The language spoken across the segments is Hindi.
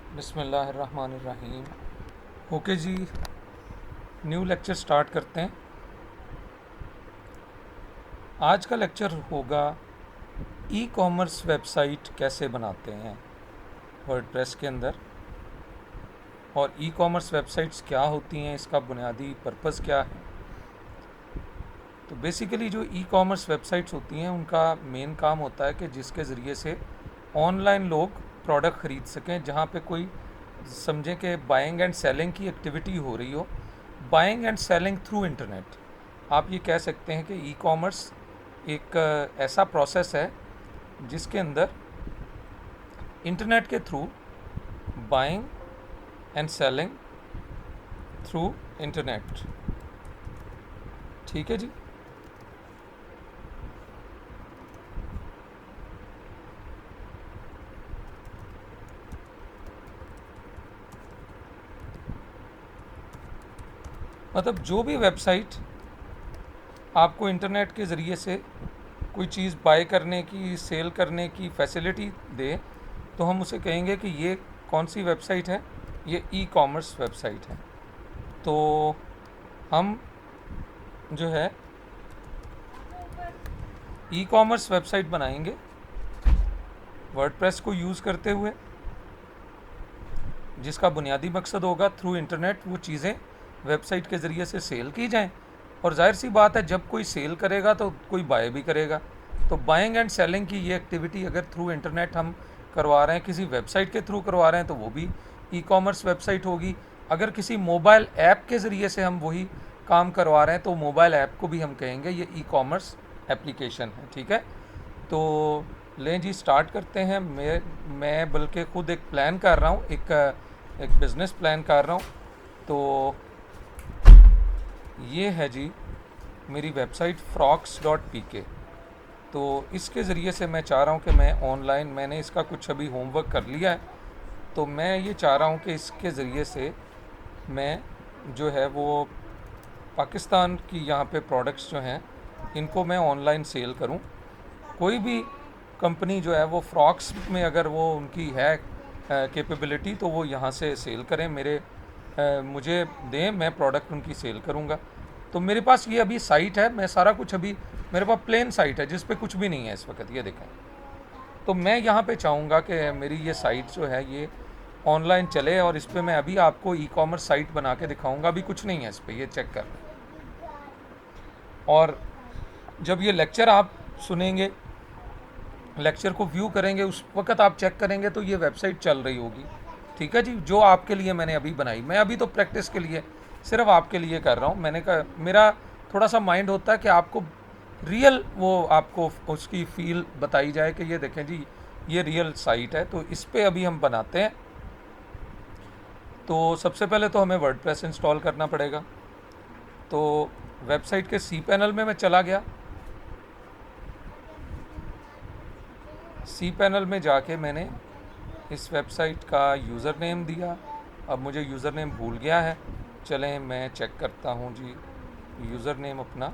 बिस्मिल्लाहिर्रहमानिर्रहीम। ओके जी, न्यू लेक्चर स्टार्ट करते हैं। आज का लेक्चर होगा ई कॉमर्स वेबसाइट कैसे बनाते हैं वर्डप्रेस के अंदर, और ई कॉमर्स वेबसाइट्स क्या होती हैं, इसका बुनियादी पर्पस क्या है। तो बेसिकली जो ई कॉमर्स वेबसाइट्स होती हैं उनका मेन काम होता है कि जिसके ज़रिए से ऑनलाइन लोग प्रोडक्ट ख़रीद सकें, जहाँ पे कोई समझें कि बाइंग एंड सेलिंग की एक्टिविटी हो रही हो, buying and selling through internet. आप ये कह सकते हैं कि ई कॉमर्स एक ऐसा प्रोसेस है जिसके अंदर इंटरनेट के through buying and selling through internet. ठीक है जी। मतलब जो भी वेबसाइट आपको इंटरनेट के ज़रिए से कोई चीज़ बाय करने की, सेल करने की फैसिलिटी दे, तो हम उसे कहेंगे कि ये कौन सी वेबसाइट है, ये ई कॉमर्स वेबसाइट है। तो हम जो है ई कॉमर्स वेबसाइट बनाएंगे वर्डप्रेस को यूज़ करते हुए, जिसका बुनियादी मकसद होगा थ्रू इंटरनेट वो चीज़ें वेबसाइट के ज़रिए से सेल की जाएं। और जाहिर सी बात है, जब कोई सेल करेगा तो कोई बाय भी करेगा। तो बाइंग एंड सेलिंग की ये एक्टिविटी अगर थ्रू इंटरनेट हम करवा रहे हैं, किसी वेबसाइट के थ्रू करवा रहे हैं, तो वो भी ई कॉमर्स वेबसाइट होगी। अगर किसी मोबाइल ऐप के ज़रिए से हम वही काम करवा रहे हैं, तो मोबाइल ऐप को भी हम कहेंगे ये ई कॉमर्स एप्लीकेशन है। ठीक है, तो लें जी, स्टार्ट करते हैं। मैं बल्कि ख़ुद एक प्लान कर रहा हूँ, एक बिज़नेस प्लान कर रहा हूँ। तो ये है जी मेरी वेबसाइट frogs.pk। तो इसके ज़रिए से मैं चाह रहा हूँ कि मैं ऑनलाइन, मैंने इसका कुछ अभी होमवर्क कर लिया है, तो मैं ये चाह रहा हूँ कि इसके ज़रिए से मैं जो है वो पाकिस्तान की यहाँ पे प्रोडक्ट्स जो हैं इनको मैं ऑनलाइन सेल करूँ। कोई भी कंपनी जो है वो फ्रॉक्स में अगर वो उनकी है कैपेबिलिटी, तो वो यहाँ से सेल करें, मुझे दें, मैं प्रोडक्ट उनकी सेल करूँगा। तो मेरे पास ये अभी साइट है, मैं सारा कुछ अभी मेरे पास प्लेन साइट है जिस पे कुछ भी नहीं है इस वक्त, ये देखें। तो मैं यहाँ पे चाहूँगा कि मेरी ये साइट जो है ये ऑनलाइन चले, और इस पर मैं अभी आपको ई कॉमर्स साइट बना के दिखाऊँगा। अभी कुछ नहीं है इस पर, ये चेक कर लें। और जब ये लेक्चर आप सुनेंगे, लेक्चर को व्यू करेंगे, उस वक्त आप चेक करेंगे तो ये वेबसाइट चल रही होगी। ठीक है जी, जो आपके लिए मैंने अभी बनाई, मैं अभी तो प्रैक्टिस के लिए सिर्फ आपके लिए कर रहा हूँ। मैंने कहा मेरा थोड़ा सा माइंड होता है कि आपको रियल वो आपको उसकी फील बताई जाए कि ये देखें जी ये रियल साइट है। तो इस पर अभी हम बनाते हैं। तो सबसे पहले तो हमें वर्डप्रेस इंस्टॉल करना पड़ेगा। तो वेबसाइट के सी पैनल में मैं चला गया। सी पैनल में जाके मैंने इस वेबसाइट का यूज़र नेम दिया। अब मुझे यूज़र नेम भूल गया है, चलें मैं चेक करता हूँ जी यूज़र नेम अपना।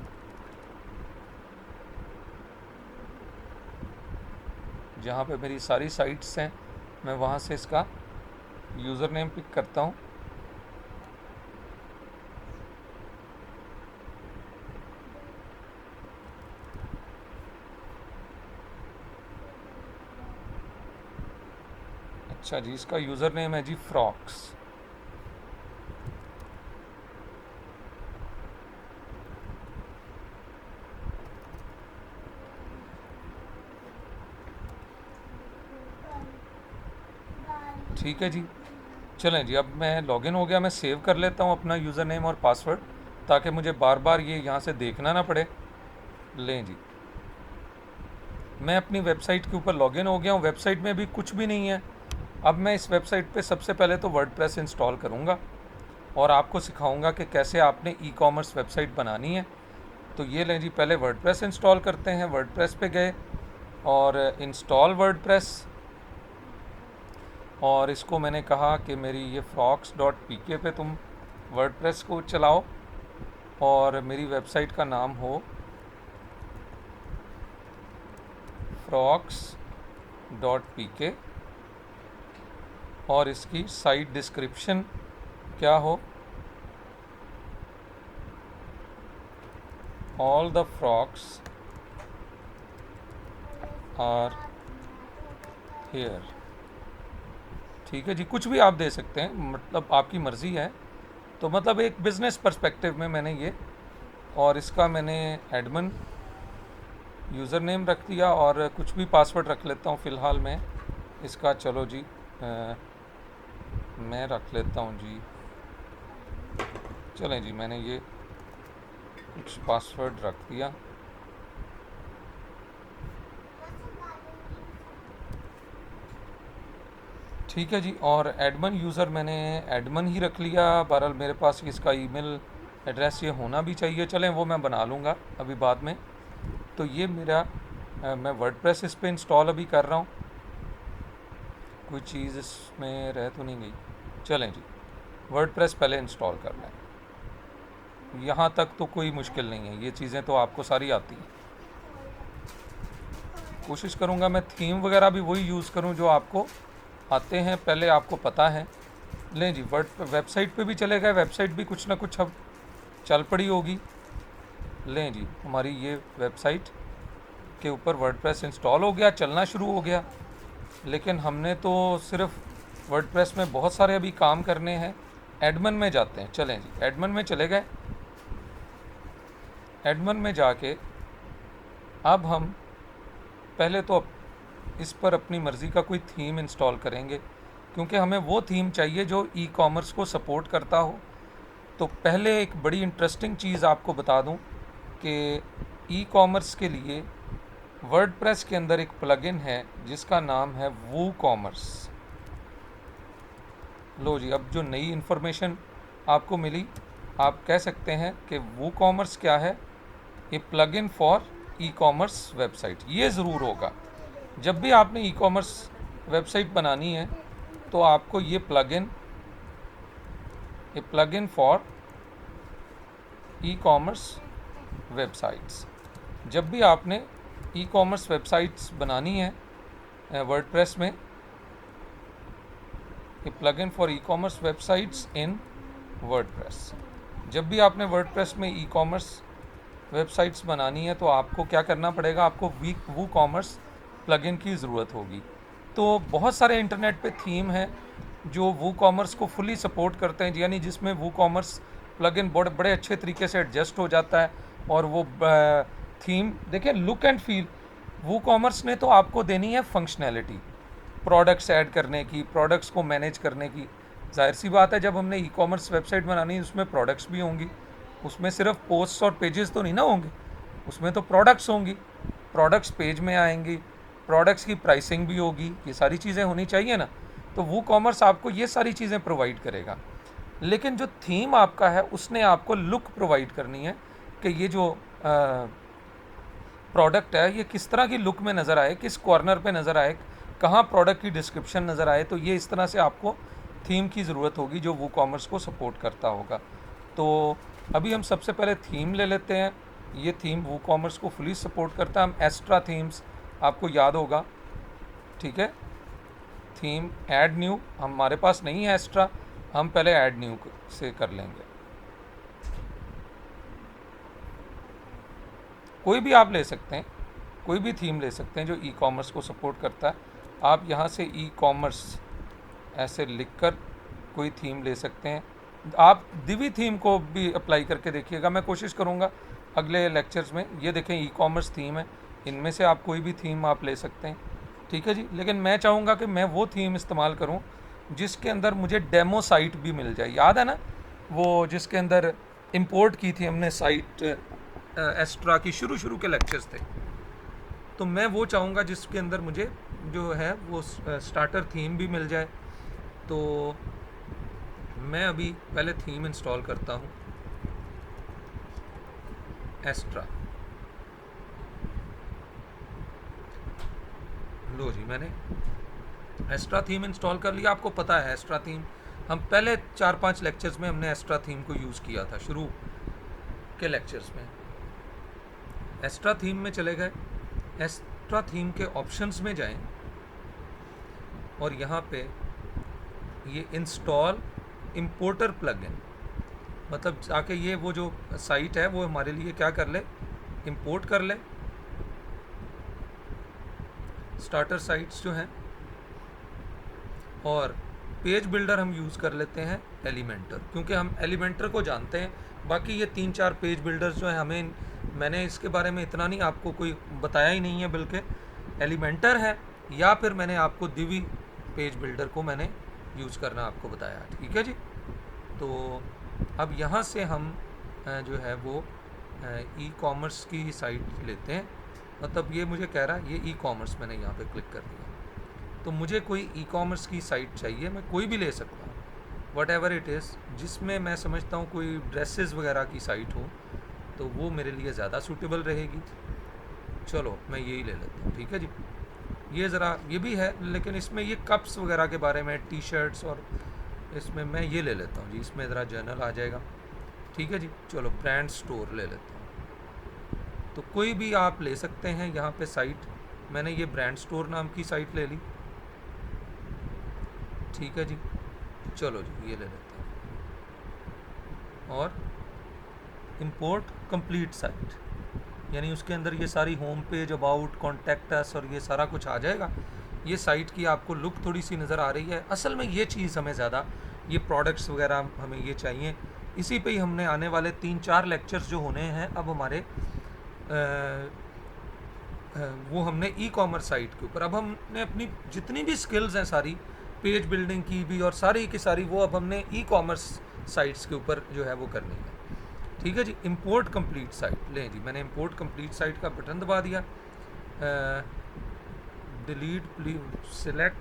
जहाँ पे मेरी सारी साइट्स हैं मैं वहाँ से इसका यूज़र नेम पिक करता हूँ। अच्छा जी, इसका यूज़र नेम है जी फ्रॉक्स। ठीक है जी, चलें जी, अब मैं लॉगिन हो गया। मैं सेव कर लेता हूँ अपना यूज़र नेम और पासवर्ड, ताकि मुझे बार बार ये यहाँ से देखना ना पड़े। लें जी, मैं अपनी वेबसाइट के ऊपर लॉगिन हो गया हूँ। वेबसाइट में भी कुछ भी नहीं है। अब मैं इस वेबसाइट पे सबसे पहले तो वर्डप्रेस इंस्टॉल करूँगा और आपको सिखाऊंगा कि कैसे आपने ई कॉमर्स वेबसाइट बनानी है। तो ये लें जी, पहले वर्डप्रेस इंस्टॉल करते हैं। वर्डप्रेस पे गए और इंस्टॉल वर्डप्रेस, और इसको मैंने कहा कि मेरी ये frogs.pk पे तुम वर्डप्रेस को चलाओ और मेरी वेबसाइट का नाम हो frogs.pk। और इसकी साइट डिस्क्रिप्शन क्या हो, all the frocks are here. ठीक है जी, कुछ भी आप दे सकते हैं, मतलब आपकी मर्ज़ी है। तो मतलब एक बिज़नेस पर्सपेक्टिव में मैंने ये, और इसका मैंने एडमिन यूज़र नेम रख दिया और कुछ भी पासवर्ड रख लेता हूँ फ़िलहाल मैं इसका। चलो जी, मैं रख लेता हूँ जी, चलें जी, मैंने ये कुछ पासवर्ड रख दिया। ठीक है जी, और एडमिन यूज़र मैंने एडमिन ही रख लिया। बहरहाल मेरे पास इसका ईमेल एड्रेस ये होना भी चाहिए, चलें वो मैं बना लूँगा अभी बाद में। तो ये मेरा मैं वर्डप्रेस इस पर इंस्टॉल अभी कर रहा हूँ। कोई चीज़ इसमें रह तो नहीं गई, चलें जी, वर्डप्रेस पहले इंस्टॉल कर लें। यहाँ तक तो कोई मुश्किल नहीं है, ये चीज़ें तो आपको सारी आती हैं। कोशिश करूँगा मैं थीम वगैरह भी वही यूज़ करूँ जो आपको आते हैं, पहले आपको पता है। लें जी, वेबसाइट पे भी चले गए, वेबसाइट भी कुछ ना कुछ अब चल पड़ी होगी। लें जी, हमारी ये वेबसाइट के ऊपर वर्डप्रेस इंस्टॉल हो गया, चलना शुरू हो गया। लेकिन हमने तो सिर्फ वर्डप्रेस में बहुत सारे अभी काम करने हैं। एडमिन में जाते हैं, चलें जी, एडमिन में चले गए। एडमिन में जाके अब हम पहले तो इस पर अपनी मर्ज़ी का कोई थीम इंस्टॉल करेंगे, क्योंकि हमें वो थीम चाहिए जो ई कॉमर्स को सपोर्ट करता हो। तो पहले एक बड़ी इंटरेस्टिंग चीज़ आपको बता दूं कि ई कॉमर्स के लिए वर्डप्रेस के अंदर एक प्लगइन है जिसका नाम है वू कॉमर्स। लो जी, अब जो नई इन्फॉर्मेशन आपको मिली, आप कह सकते हैं कि वू कॉमर्स क्या है, a plugin for e-commerce website. ये ज़रूर होगा, जब भी आपने ई कॉमर्स वेबसाइट बनानी है तो आपको ये plugin, A plugin for e-commerce websites, जब भी आपने ई कॉमर्स वेबसाइट्स बनानी है वर्डप्रेस में, a plugin for e-commerce websites in WordPress. जब भी आपने वर्डप्रेस में ई कॉमर्स वेबसाइट्स बनानी है तो आपको क्या करना पड़ेगा, आपको वू कॉमर्स प्लगइन की ज़रूरत होगी। तो बहुत सारे इंटरनेट पे थीम हैं जो वू कॉमर्स को फुली सपोर्ट करते हैं, यानी जिसमें वू कॉमर्स प्लगइन बड़े अच्छे तरीके से एडजस्ट हो जाता है। और वो थीम देखिए, look and feel, WooCommerce ने तो आपको देनी है फंक्शनैलिटी, प्रोडक्ट्स ऐड करने की, प्रोडक्ट्स को मैनेज करने की। जाहिर सी बात है, जब हमने ई कॉमर्स वेबसाइट बनानी है उसमें प्रोडक्ट्स भी होंगी, उसमें सिर्फ पोस्ट्स और पेजेस तो नहीं ना होंगे, उसमें तो प्रोडक्ट्स होंगी, प्रोडक्ट्स पेज में आएंगी, प्रोडक्ट्स की प्राइसिंग भी होगी, ये सारी चीज़ें होनी चाहिए ना। तो वो कॉमर्स आपको ये सारी चीज़ें प्रोवाइड करेगा। लेकिन जो थीम आपका है उसने आपको लुक प्रोवाइड करनी है कि ये जो प्रोडक्ट है ये किस तरह की लुक में नज़र आए, किस कॉर्नर पे नज़र आए, कहाँ प्रोडक्ट की डिस्क्रिप्शन नज़र आए। तो ये इस तरह से आपको थीम की ज़रूरत होगी जो वो कॉमर्स को सपोर्ट करता होगा। तो अभी हम सबसे पहले थीम ले लेते हैं। ये थीम वो कॉमर्स को फुली सपोर्ट करता है। हम एक्स्ट्रा थीम्स, आपको याद होगा, ठीक है, थीम ऐड न्यू हमारे पास नहीं है एक्स्ट्रा, हम पहले ऐड न्यू से कर लेंगे। कोई भी आप ले सकते हैं, कोई भी थीम ले सकते हैं जो ई कॉमर्स को सपोर्ट करता है। आप यहाँ से ई कॉमर्स ऐसे लिखकर कोई थीम ले सकते हैं। आप दिवी थीम को भी अप्लाई करके देखिएगा, मैं कोशिश करूँगा अगले लेक्चर्स में। ये देखें, ई कॉमर्स थीम है, इनमें से आप कोई भी थीम आप ले सकते हैं, ठीक है जी। लेकिन मैं चाहूँगा कि मैं वो थीम इस्तेमाल करूँ जिसके अंदर मुझे डेमो साइट भी मिल जाए। याद है ना वो जिसके अंदर इंपोर्ट की थी हमने साइट एस्ट्रा की, शुरू के लेक्चर्स थे। तो मैं वो चाहूँगा जिसके अंदर मुझे जो है वो स्टार्टर थीम भी मिल जाए। तो मैं अभी पहले थीम इंस्टॉल करता हूँ, एस्ट्रा। लो जी, मैंने एस्ट्रा थीम इंस्टॉल कर लिया। आपको पता है एस्ट्रा थीम, हम पहले 4-5 लेक्चर्स में हमने एस्ट्रा थीम को यूज़ किया था, शुरू के लेक्चर्स में। एस्ट्रा थीम में चले गए, एस्ट्रा थीम के ऑप्शंस में जाएं और यहाँ पे ये इंस्टॉल इम्पोर्टर प्लगइन, मतलब जाके ये वो जो साइट है वो हमारे लिए क्या कर ले, इंपोर्ट कर ले स्टार्टर साइट्स जो हैं, और पेज बिल्डर हम यूज़ कर लेते हैं एलिमेंटर, क्योंकि हम एलिमेंटर को जानते हैं। बाकी ये 3-4 पेज बिल्डर्स जो हैं हमें, मैंने इसके बारे में इतना नहीं आपको कोई बताया ही नहीं है, बल्कि एलिमेंटर है या फिर मैंने आपको दिवी पेज बिल्डर को मैंने यूज़ करना आपको बताया। ठीक है जी। तो अब यहाँ से हम जो है वो ई कॉमर्स की साइट लेते हैं। मतलब ये मुझे कह रहा है ये ई कॉमर्स, मैंने यहाँ पे क्लिक कर दिया, तो मुझे कोई ई कॉमर्स की साइट चाहिए, मैं कोई भी ले सकता हूँ, वट एवर इट इज़, जिसमें मैं समझता हूँ कोई ड्रेसेस वगैरह की साइट हो तो वो मेरे लिए ज़्यादा सूटेबल रहेगी। चलो मैं यही ले लेता हूँ। ठीक है जी। ये ज़रा ये भी है, लेकिन इसमें ये कप्स वगैरह के बारे में, टी शर्ट्स, और इसमें मैं ये ले लेता हूँ जी, इसमें ज़रा जर्नल आ जाएगा। ठीक है जी। चलो ब्रांड स्टोर ले लेता हूँ। तो कोई भी आप ले सकते हैं यहाँ पे साइट, मैंने ये ब्रांड स्टोर नाम की साइट ले ली। ठीक है जी। चलो जी ये ले लेते हैं, और इंपोर्ट कंप्लीट साइट, यानी उसके अंदर ये सारी home page, about, contact us और ये सारा कुछ आ जाएगा। ये साइट की आपको लुक थोड़ी सी नज़र आ रही है। असल में ये चीज़ हमें ज़्यादा, ये प्रोडक्ट्स वगैरह हमें ये चाहिए। इसी पे ही हमने आने वाले 3-4 लेक्चर्स जो होने हैं अब हमारे वो हमने ई कॉमर्स साइट के ऊपर, अब हमने अपनी जितनी भी स्किल्स हैं सारी पेज बिल्डिंग की भी और सारी की सारी, वो अब हमने ई कॉमर्स साइट्स के ऊपर जो है वो करनी है। ठीक है जी। इंपोर्ट कंप्लीट साइट लें जी, मैंने इंपोर्ट कंप्लीट साइट का बटन दबा दिया। Delete please select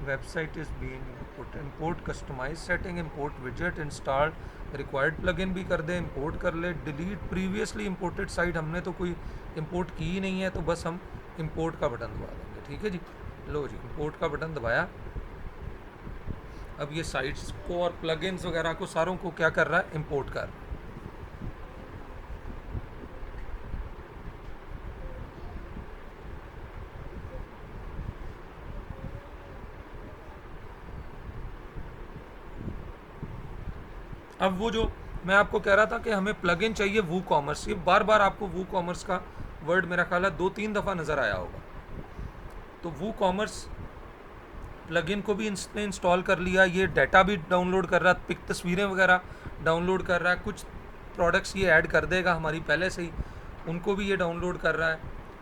website is being import customize setting, import विजेट, इंस्टॉल रिक्वायर्ड प्लगइन भी कर दे, इंपोर्ट कर ले। डिलीट प्रीवियसली इंपोर्टेड साइट, हमने तो कोई इंपोर्ट की ही नहीं है, तो बस हम इंपोर्ट का बटन दबा देंगे। ठीक है जी। लो जी इंपोर्ट का बटन दबाया। अब ये साइट्स को और प्लगइन्स वगैरह को सारों को क्या कर रहा है, इंपोर्ट कर रहा है। अब वो जो मैं आपको कह रहा था कि हमें प्लगइन चाहिए वू कॉमर्स, ये बार बार आपको वू कॉमर्स का वर्ड मेरा ख्याल है 2-3 दफ़ा नज़र आया होगा। तो वो कॉमर्स प्लगइन को भी इसने इंस्टॉल कर लिया, ये डाटा भी डाउनलोड कर रहा है, पिक तस्वीरें वगैरह डाउनलोड कर रहा है, कुछ प्रोडक्ट्स ये ऐड कर देगा हमारी पहले से ही, उनको भी ये डाउनलोड कर रहा है।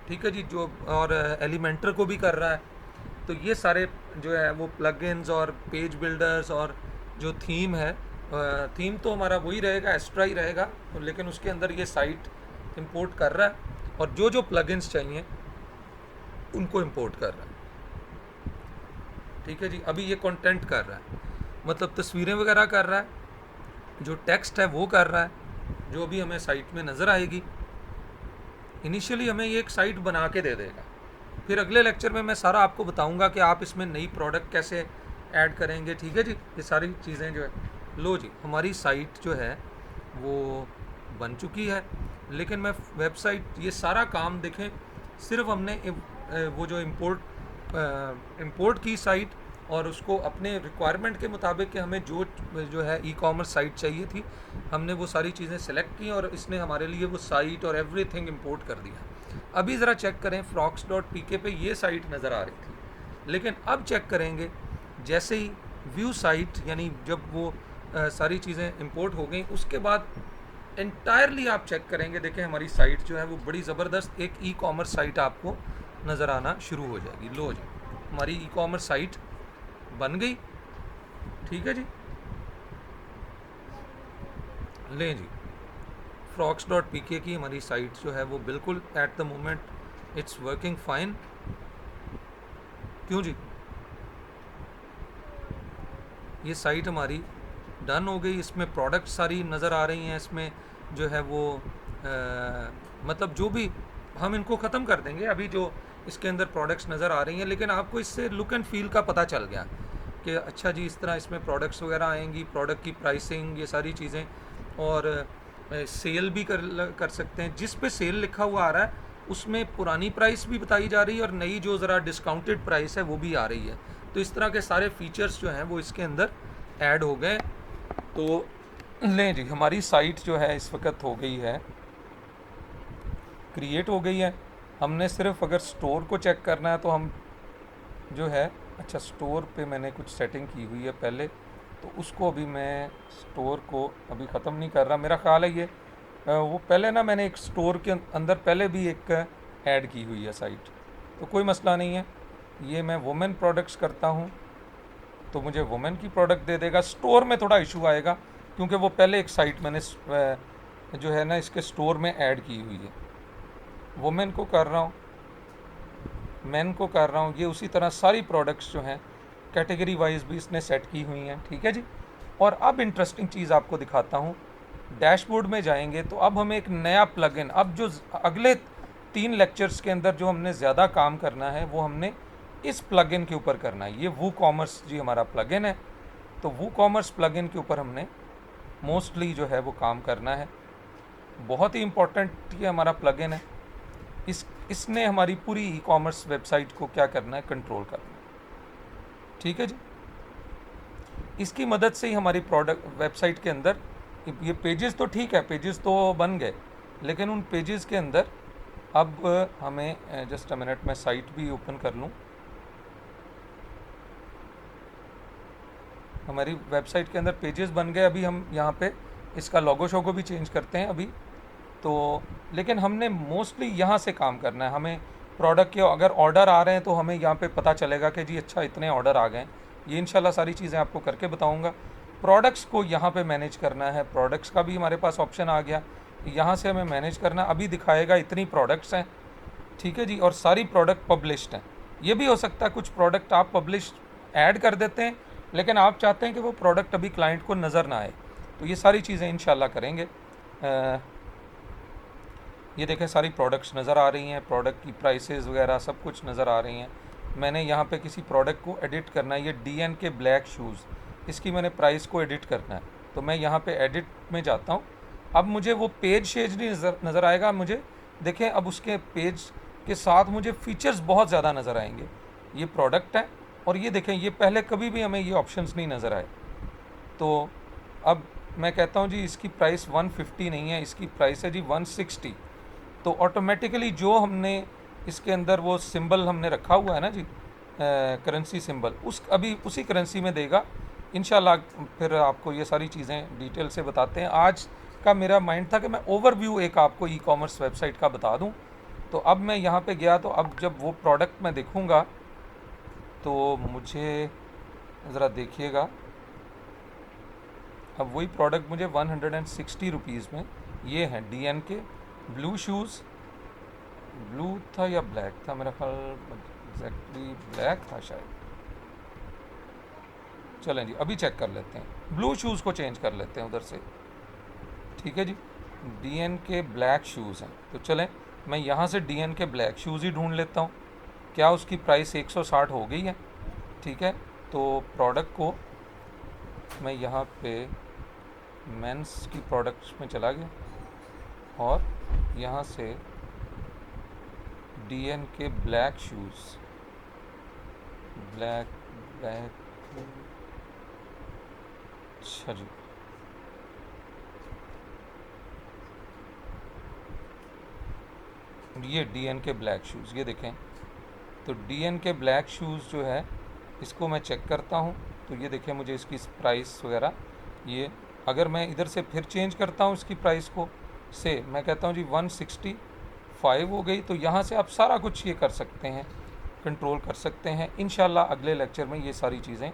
ठीक है जी। जो और एलिमेंटर को भी कर रहा है। तो ये सारे जो है वो प्लगइन्स और पेज बिल्डर्स और जो थीम है, थीम तो हमारा वही रहेगा, एक्स्ट्रा ही रहेगा, लेकिन उसके अंदर ये साइट इंपोर्ट कर रहा है और जो जो प्लगइन्स चाहिए उनको इंपोर्ट कर रहा है। ठीक है जी। अभी ये कंटेंट कर रहा है, मतलब तस्वीरें वगैरह कर रहा है, जो टेक्स्ट है वो कर रहा है, जो भी हमें साइट में नज़र आएगी। इनिशियली हमें ये एक साइट बना के दे देगा, फिर अगले लेक्चर में मैं सारा आपको बताऊंगा कि आप इसमें नई प्रोडक्ट कैसे ऐड करेंगे। ठीक है जी। ये सारी चीज़ें जो है, लो जी हमारी साइट जो है वो बन चुकी है, लेकिन मैं वेबसाइट ये सारा काम देखें, सिर्फ हमने वो जो इंपोर्ट की साइट और उसको अपने रिक्वायरमेंट के मुताबिक कि हमें जो है ई कॉमर्स साइट चाहिए थी, हमने वो सारी चीज़ें सेलेक्ट की और इसने हमारे लिए वो साइट और एवरीथिंग इंपोर्ट कर दिया। अभी ज़रा चेक करें, frocks.pk पे ये साइट नज़र आ रही थी, लेकिन अब चेक करेंगे जैसे ही व्यू साइट, यानी जब वो सारी चीज़ें इंपोर्ट हो गई, उसके बाद एंटायरली आप चेक करेंगे, देखें हमारी साइट जो है वो बड़ी ज़बरदस्त एक ई कॉमर्स साइट आपको नज़र आना शुरू हो जाएगी। लो जी हमारी ई कॉमर्स साइट बन गई। ठीक है जी। लें जी frocks.pk की हमारी साइट जो है वो बिल्कुल at the moment it's working fine. क्यों जी, ये साइट हमारी डन हो गई, इसमें प्रोडक्ट सारी नज़र आ रही हैं, इसमें जो है वो मतलब जो भी हम इनको ख़त्म कर देंगे, अभी जो इसके अंदर प्रोडक्ट्स नज़र आ रही हैं, लेकिन आपको इससे लुक एंड फील का पता चल गया कि अच्छा जी इस तरह इसमें प्रोडक्ट्स वगैरह आएंगी, प्रोडक्ट की प्राइसिंग, ये सारी चीज़ें, और सेल भी कर सकते हैं। जिस पे सेल लिखा हुआ आ रहा है उसमें पुरानी प्राइस भी बताई जा रही है और नई जो ज़रा डिस्काउंटेड प्राइस है वो भी आ रही है, तो इस तरह के सारे फीचर्स जो हैं वो इसके अंदर ऐड हो गए। तो लें जी, हमारी साइट जो है इस वक्त हो गई है, क्रिएट हो गई है। हमने सिर्फ अगर स्टोर को चेक करना है तो हम जो है, अच्छा स्टोर पे मैंने कुछ सेटिंग की हुई है पहले, तो उसको अभी मैं स्टोर को अभी ख़त्म नहीं कर रहा। मेरा ख्याल है ये वो पहले ना मैंने एक स्टोर के अंदर पहले भी एक ऐड की हुई है साइट, तो कोई मसला नहीं है। ये मैं वुमेन प्रोडक्ट्स करता हूँ तो मुझे वुमेन की प्रोडक्ट दे देगा। स्टोर में थोड़ा इशू आएगा क्योंकि वो पहले एक साइट मैंने जो है ना इसके स्टोर में ऐड की हुई है। वुमेन को कर रहा हूँ, मेन को कर रहा हूँ, ये उसी तरह सारी प्रोडक्ट्स जो हैं कैटेगरी वाइज भी इसने सेट की हुई हैं, ठीक है जी। और अब इंटरेस्टिंग चीज़ आपको दिखाता हूँ। डैशबोर्ड में जाएंगे तो अब हमें एक नया प्लगइन, अब जो अगले 3 लेक्चर्स के अंदर जो हमने ज़्यादा काम करना है वो हमने इस प्लगइन के ऊपर करना है। ये वू कॉमर्स जी हमारा प्लगइन है, तो वू कॉमर्स प्लगइन के ऊपर हमने मोस्टली जो है वो काम करना है। बहुत ही इम्पोर्टेंट ये हमारा प्लगइन है। इसने हमारी पूरी ई कॉमर्स वेबसाइट को क्या करना है, कंट्रोल करना है, ठीक है जी। इसकी मदद से ही हमारी प्रोडक्ट वेबसाइट के अंदर ये पेजेस तो ठीक है, पेजेस तो बन गए, लेकिन उन पेजेस के अंदर अब हमें जस्ट अ मिनट में साइट भी ओपन कर लूँ। हमारी वेबसाइट के अंदर पेजेस बन गए। अभी हम यहाँ पे इसका लोगो शोगो भी चेंज करते हैं अभी तो, लेकिन हमने मोस्टली यहाँ से काम करना है। हमें प्रोडक्ट के अगर ऑर्डर आ रहे हैं तो हमें यहाँ पे पता चलेगा कि जी अच्छा इतने ऑर्डर आ गए। ये इंशाल्लाह सारी चीज़ें आपको करके बताऊँगा। प्रोडक्ट्स को यहाँ पे मैनेज करना है, प्रोडक्ट्स का भी हमारे पास ऑप्शन आ गया, यहाँ से हमें मैनेज करना। अभी दिखाएगा इतनी प्रोडक्ट्स हैं, ठीक है जी, और सारी प्रोडक्ट पब्लिश्ड हैं। ये भी हो सकता है कुछ प्रोडक्ट आप पब्लिश ऐड कर देते हैं लेकिन आप चाहते हैं कि वो प्रोडक्ट अभी क्लाइंट को नज़र ना आए, तो ये सारी चीज़ें इंशाल्लाह करेंगे। ये देखें सारी प्रोडक्ट्स नज़र आ रही हैं, प्रोडक्ट की प्राइसेस वगैरह सब कुछ नज़र आ रही हैं। मैंने यहाँ पे किसी प्रोडक्ट को एडिट करना है, ये DN के ब्लैक शूज़, इसकी मैंने प्राइस को एडिट करना है, तो मैं यहाँ पे एडिट में जाता हूँ। अब मुझे वो पेज शेज नहीं नज़र आएगा, मुझे देखें अब उसके पेज के साथ मुझे फ़ीचर्स बहुत ज़्यादा नज़र आएंगे। ये प्रोडक्ट है और ये देखें, ये पहले कभी भी हमें ये ऑप्शंस नहीं नज़र आए। तो अब मैं कहता हूँ जी इसकी प्राइस 150 नहीं है, इसकी प्राइस है जी 160। तो ऑटोमेटिकली जो हमने इसके अंदर वो सिंबल हमने रखा हुआ है ना जी, करेंसी सिंबल, उस अभी उसी करेंसी में देगा इंशाल्लाह। फिर आपको ये सारी चीज़ें डिटेल से बताते हैं। आज का मेरा माइंड था कि मैं ओवरव्यू एक आपको ई कॉमर्स वेबसाइट का बता दूं। तो अब मैं यहाँ पे गया तो अब जब वो प्रोडक्ट मैं देखूँगा तो मुझे ज़रा देखिएगा, अब वही प्रोडक्ट मुझे 160 रुपीज़ में ये हैं DN के ब्लू शूज़। ब्लू था या ब्लैक था, मेरा ख्याल एग्जैक्टली ब्लैक था शायद। चलें जी अभी चेक कर लेते हैं, ब्लू शूज़ को चेंज कर लेते हैं उधर से, ठीक है जी। DN के ब्लैक शूज़ हैं, तो चलें मैं यहाँ से DN के ब्लैक शूज़ ही ढूंढ लेता हूँ। क्या उसकी प्राइस 160 हो गई है, ठीक है। तो प्रोडक्ट को मैं यहाँ पे मेंस की प्रोडक्ट्स में चला गया और यहाँ से DN के ब्लैक शूज़, ब्लैक, अच्छा जी, ये DN के ब्लैक शूज़, ये देखें। तो DN के ब्लैक शूज़ जो है इसको मैं चेक करता हूँ, तो ये देखें मुझे इसकी प्राइस वगैरह, ये अगर मैं इधर से फिर चेंज करता हूँ इसकी प्राइस को से, मैं कहता हूँ जी 165 हो गई। तो यहाँ से आप सारा कुछ ये कर सकते हैं, कंट्रोल कर सकते हैं। इंशाल्लाह अगले लेक्चर में ये सारी चीज़ें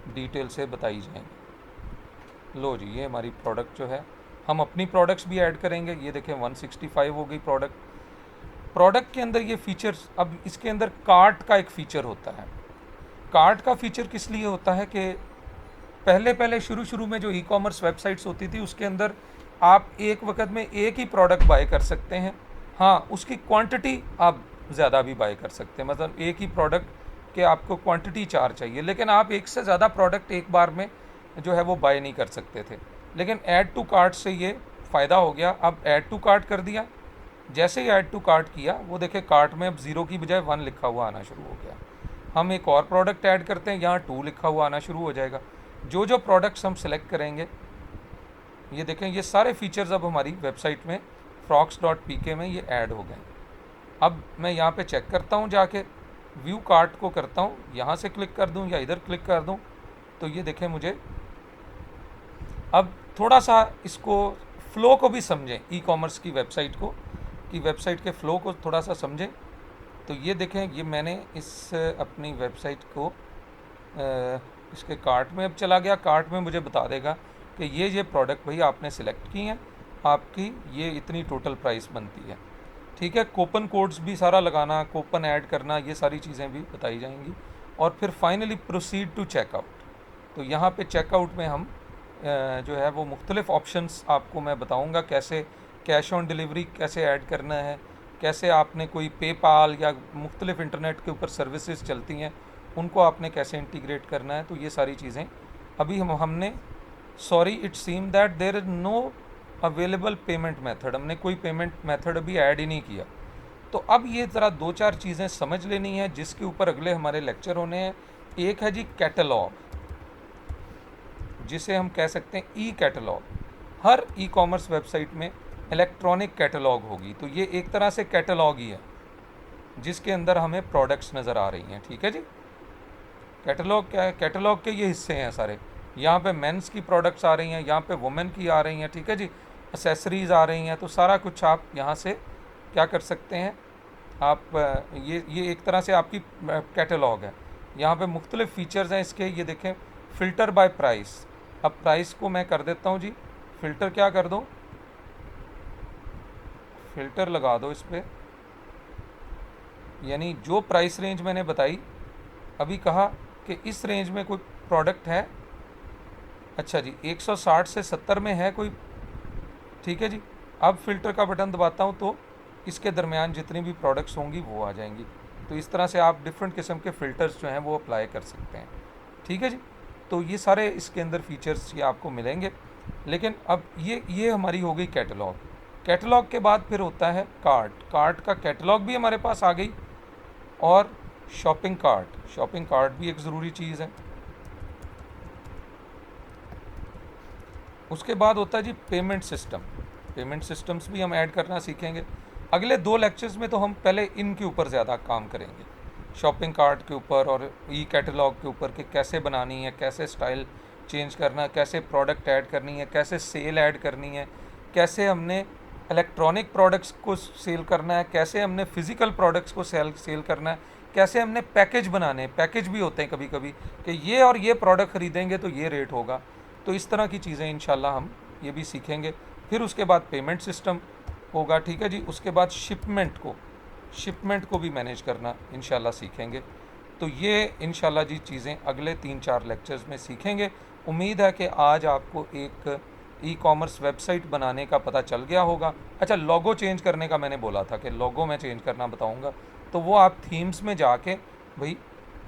डिटेल से बताई जाएंगी। लो जी ये हमारी प्रोडक्ट जो है, हम अपनी प्रोडक्ट्स भी ऐड करेंगे। ये देखें 165 हो गई प्रोडक्ट के अंदर ये फीचर्स। अब इसके अंदर कार्ट का एक फ़ीचर होता है। कार्ट का फ़ीचर किस लिए होता है कि पहले शुरू में जो ई कॉमर्स वेबसाइट्स होती थी उसके अंदर आप एक वक्त में एक ही प्रोडक्ट बाय कर सकते हैं। हाँ, उसकी क्वांटिटी आप ज़्यादा भी बाय कर सकते हैं, मतलब एक ही प्रोडक्ट के आपको क्वांटिटी 4 चाहिए, लेकिन आप एक से ज़्यादा प्रोडक्ट एक बार में जो है वो बाय नहीं कर सकते थे। लेकिन ऐड टू कार्ट से ये फ़ायदा हो गया। अब ऐड टू कार्ट कर दिया, जैसे ही ऐड टू कार्ट किया वो देखे कार्ट में अब 0 की बजाय 1 लिखा हुआ आना शुरू हो गया। हम एक और प्रोडक्ट ऐड करते हैं, यहाँ 2 लिखा हुआ आना शुरू हो जाएगा। जो जो प्रोडक्ट्स हम सेलेक्ट करेंगे, ये देखें ये सारे फीचर्स अब हमारी वेबसाइट में frocks.pk में ये ऐड हो गए। अब मैं यहाँ पे चेक करता हूँ, जाके व्यू कार्ट को करता हूँ, यहाँ से क्लिक कर दूँ या इधर क्लिक कर दूँ, तो ये देखें मुझे अब थोड़ा सा इसको फ्लो को भी समझें, ई कॉमर्स की वेबसाइट को, कि वेबसाइट के फ़्लो को थोड़ा सा समझें। तो ये देखें ये मैंने इस अपनी वेबसाइट को इसके कार्ट में अब चला गया। कार्ट में मुझे बता देगा कि ये प्रोडक्ट भाई आपने सिलेक्ट की हैं, आपकी ये इतनी टोटल प्राइस बनती है। ठीक है, कूपन कोड्स भी सारा लगाना, कूपन ऐड करना, ये सारी चीज़ें भी बताई जाएंगी। और फिर फाइनली प्रोसीड टू चेकआउट। तो यहाँ पे चेकआउट में हम जो है वो मुख्तलिफ ऑप्शंस आपको मैं बताऊँगा, कैसे कैश ऑन डिलीवरी कैसे ऐड करना है, कैसे आपने कोई पेपाल या मुख्तलिफ इंटरनेट के ऊपर सर्विसेज चलती हैं उनको आपने कैसे इंटीग्रेट करना है। तो ये सारी चीज़ें अभी हमने sorry it seem that there is no available payment method, हमने कोई पेमेंट मेथड अभी ऐड ही नहीं किया। तो अब ये ज़रा 2-4 चीज़ें समझ लेनी है जिसके ऊपर अगले हमारे लेक्चर होने हैं। एक है जी कैटलॉग, जिसे हम कह सकते हैं ई कैटलॉग। हर ई कॉमर्स वेबसाइट में इलेक्ट्रॉनिक कैटलॉग होगी, तो ये एक तरह से कैटलॉग ही है जिसके अंदर हमें प्रोडक्ट्स नज़र आ रही हैं। ठीक है जी, कैटलॉग क्या है? कैटलॉग के ये हिस्से हैं सारे। यहाँ पे मेंस की प्रोडक्ट्स आ रही हैं, यहाँ पे वुमेन की आ रही हैं, ठीक है जी, एसेसरीज़ आ रही हैं। तो सारा कुछ आप यहाँ से क्या कर सकते हैं, आप ये एक तरह से आपकी कैटलॉग है। यहाँ पे मुख्तलिफ फ़ीचर्स हैं इसके, ये देखें फ़िल्टर बाय प्राइस। अब प्राइस को मैं कर देता हूँ जी, फ़िल्टर क्या कर दूँ, फ़िल्टर लगा दो इस पर, यानी जो प्राइस रेंज मैंने बताई अभी, कहा कि इस रेंज में कोई प्रोडक्ट है, अच्छा जी 160 से 70 में है कोई, ठीक है जी। अब फ़िल्टर का बटन दबाता हूँ तो इसके दरमियान जितनी भी प्रोडक्ट्स होंगी वो आ जाएंगी। तो इस तरह से आप डिफरेंट किस्म के फ़िल्टर्स जो हैं वो अप्लाई कर सकते हैं। ठीक है जी, तो ये सारे इसके अंदर फीचर्स ये आपको मिलेंगे। लेकिन अब ये हमारी हो गई कैटलॉग। कैटलॉग के बाद फिर होता है कार्ट। कार्ट का कैटलॉग भी हमारे पास आ गई, और शॉपिंग कार्ट। शॉपिंग कार्ट भी एक ज़रूरी चीज़ है। उसके बाद होता है जी पेमेंट सिस्टम। पेमेंट सिस्टम्स भी हम ऐड करना सीखेंगे। अगले 2 लेक्चर्स में तो हम पहले इनके ऊपर ज़्यादा काम करेंगे, शॉपिंग कार्ट के ऊपर और ई कैटलॉग के ऊपर, कि कैसे बनानी है, कैसे स्टाइल चेंज करना, कैसे प्रोडक्ट ऐड करनी है, कैसे सेल ऐड करनी है, कैसे हमने इलेक्ट्रॉनिक प्रोडक्ट्स को सेल करना है, कैसे हमने फ़िज़िकल प्रोडक्ट्स को सेल करना है, कैसे हमने पैकेज बनाने हैं। पैकेज भी होते हैं कभी कभी कि ये और ये प्रोडक्ट ख़रीदेंगे तो ये रेट होगा। तो इस तरह की चीज़ें इंशाल्लाह हम ये भी सीखेंगे। फिर उसके बाद पेमेंट सिस्टम होगा, ठीक है जी। उसके बाद शिपमेंट को भी मैनेज करना इंशाल्लाह सीखेंगे। तो ये इंशाल्लाह जी चीज़ें अगले 3-4 लेक्चर्स में सीखेंगे। उम्मीद है कि आज आपको एक ई कॉमर्स वेबसाइट बनाने का पता चल गया होगा। अच्छा, लोगो चेंज करने का मैंने बोला था कि लोगो मैं चेंज करना बताऊंगा, तो वो आप थीम्स में जाके भाई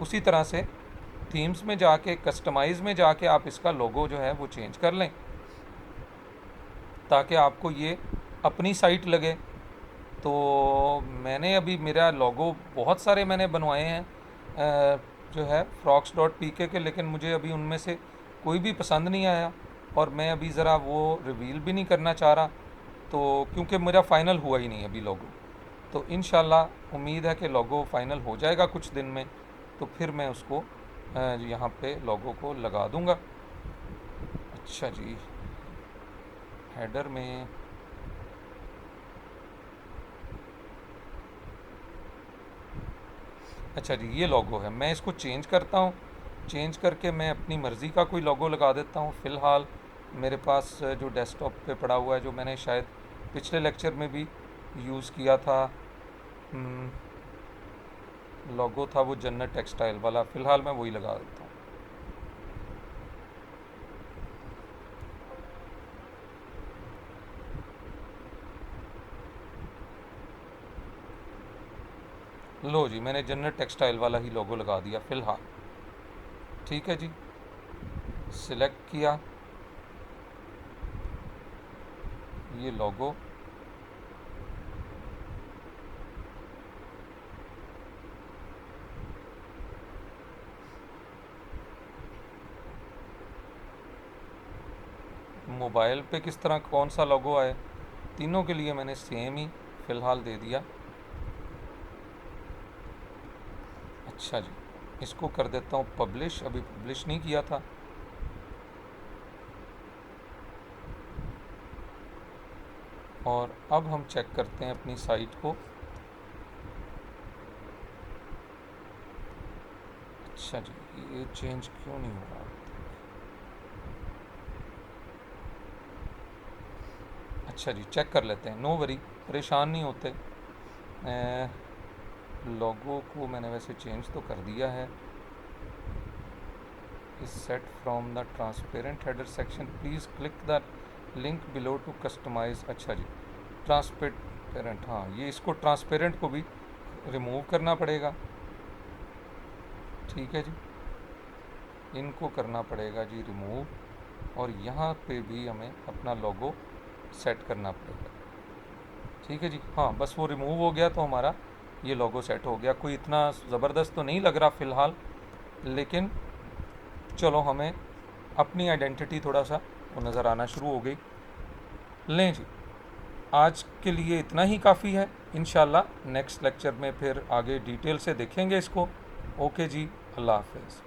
उसी तरह से थीम्स में जाके कस्टमाइज़ में जाके आप इसका लोगो जो है वो चेंज कर लें, ताकि आपको ये अपनी साइट लगे। तो मैंने अभी मेरा लोगो बहुत सारे मैंने बनवाए हैं जो है frocks.pk के, लेकिन मुझे अभी उनमें से कोई भी पसंद नहीं आया, और मैं अभी ज़रा वो रिवील भी नहीं करना चाह रहा, तो क्योंकि मेरा फ़ाइनल हुआ ही नहीं अभी लोगो। तो इंशाल्लाह उम्मीद है कि लोगो फ़ाइनल हो जाएगा कुछ दिन में, तो फिर मैं उसको यहाँ पे लोगो को लगा दूँगा। अच्छा जी, हेडर में अच्छा जी ये लोगो है, मैं इसको चेंज करता हूँ। चेंज करके मैं अपनी मर्ज़ी का कोई लोगो लगा देता हूँ। फ़िलहाल मेरे पास जो डेस्कटॉप पे पड़ा हुआ है, जो मैंने शायद पिछले लेक्चर में भी यूज़ किया था, लोगो था वो जन्नत टेक्सटाइल वाला, फ़िलहाल मैं वही लगा देता हूँ। लो जी, मैंने जन्नत टेक्सटाइल वाला ही लोगो लगा दिया फ़िलहाल। ठीक है जी, सिलेक्ट किया ये लोगो, मोबाइल पे किस तरह कौन सा लोगो आए, तीनों के लिए मैंने सेम ही फ़िलहाल दे दिया। अच्छा जी, इसको कर देता हूँ पब्लिश, अभी पब्लिश नहीं किया था। और अब हम चेक करते हैं अपनी साइट को। अच्छा जी, ये चेंज क्यों नहीं हो रहा? अच्छा जी, चेक कर लेते हैं, नो वरी, परेशान नहीं होते। लोगो को मैंने वैसे चेंज तो कर दिया है। Is set from the transparent header section, please click the link below to customize. अच्छा जी, ट्रांसपेरेंट, हाँ, ये इसको ट्रांसपेरेंट को भी रिमूव करना पड़ेगा। ठीक है जी, इनको करना पड़ेगा जी रिमूव, और यहाँ पे भी हमें अपना लोगो सेट करना पड़ेगा। ठीक है जी, हाँ, बस वो रिमूव हो गया तो हमारा ये लोगो सेट हो गया। कोई इतना ज़बरदस्त तो नहीं लग रहा फ़िलहाल, लेकिन चलो हमें अपनी आइडेंटिटी थोड़ा सा वो नज़र आना शुरू हो गई। लें जी, आज के लिए इतना ही काफ़ी है। इंशाल्लाह नेक्स्ट लेक्चर में फिर आगे डिटेल से देखेंगे इसको। ओके जी, अल्लाह हाफिज़।